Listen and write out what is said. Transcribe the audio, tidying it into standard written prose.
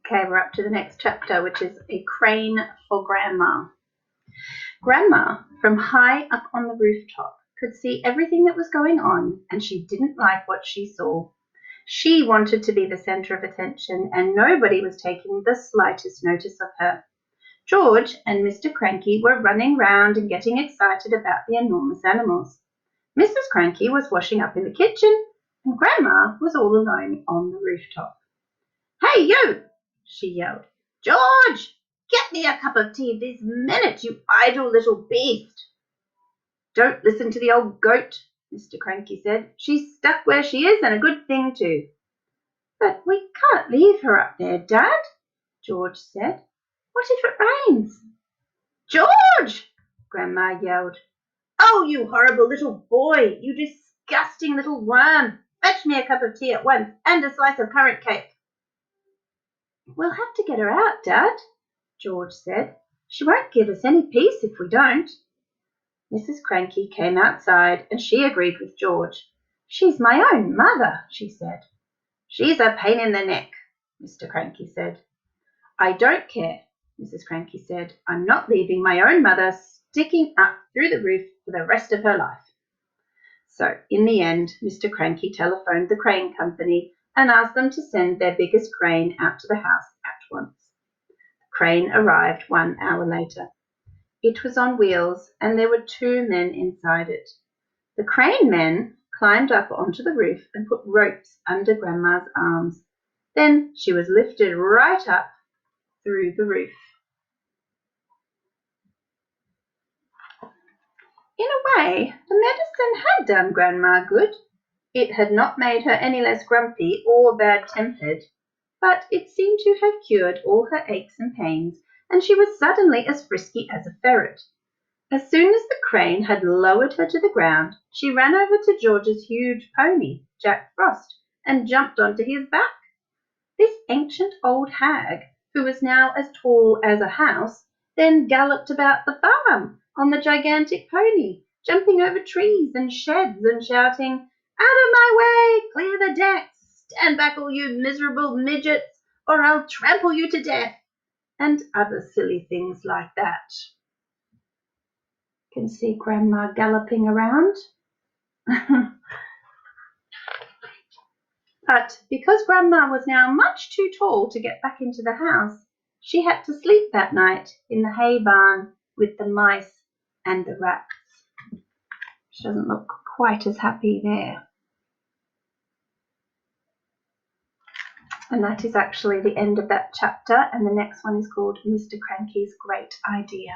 Okay, we're up to the next chapter, which is A Crane for Grandma. Grandma, from high up on the rooftop, could see everything that was going on, and she didn't like what she saw. She wanted to be the centre of attention, and nobody was taking the slightest notice of her. George and Mr. Cranky were running round and getting excited about the enormous animals. Mrs. Cranky was washing up in the kitchen, and Grandma was all alone on the rooftop. "Hey, you!" she yelled. "George, get me a cup of tea this minute, you idle little beast." "Don't listen to the old goat," Mr. Cranky said. "She's stuck where she is, and a good thing too." "But we can't leave her up there, Dad," George said. "What if it rains?" "George!" Grandma yelled. "Oh, you horrible little boy, you disgusting little worm. Fetch me a cup of tea at once, and a slice of currant cake." "We'll have to get her out, Dad," George said. "She won't give us any peace if we don't." Mrs. Cranky came outside, and she agreed with George. "She's my own mother," she said. "She's a pain in the neck," Mr. Cranky said. "I don't care," Mrs. Cranky said. "I'm not leaving my own mother sticking up through the roof for the rest of her life." So, in the end, Mr. Cranky telephoned the crane company and asked them to send their biggest crane out to the house at once. The crane arrived 1 hour later. It was on wheels, and there were 2 men inside it. The crane men climbed up onto the roof and put ropes under Grandma's arms. Then she was lifted right up through the roof. In a way, the medicine had done Grandma good. It had not made her any less grumpy or bad-tempered, but it seemed to have cured all her aches and pains, and she was suddenly as frisky as a ferret. As soon as the crane had lowered her to the ground, she ran over to George's huge pony, Jack Frost, and jumped onto his back. This ancient old hag, who was now as tall as a house, then galloped about the farm on the gigantic pony, jumping over trees and sheds and shouting, "Out of my way! Clear the decks! Stand back, all you miserable midgets, or I'll trample you to death!" and other silly things like that. You can see Grandma galloping around. But because Grandma was now much too tall to get back into the house, she had to sleep that night in the hay barn with the mice and the rats. She doesn't look quite as happy there. And that is actually the end of that chapter, and the next one is called Mr. Cranky's Great Idea.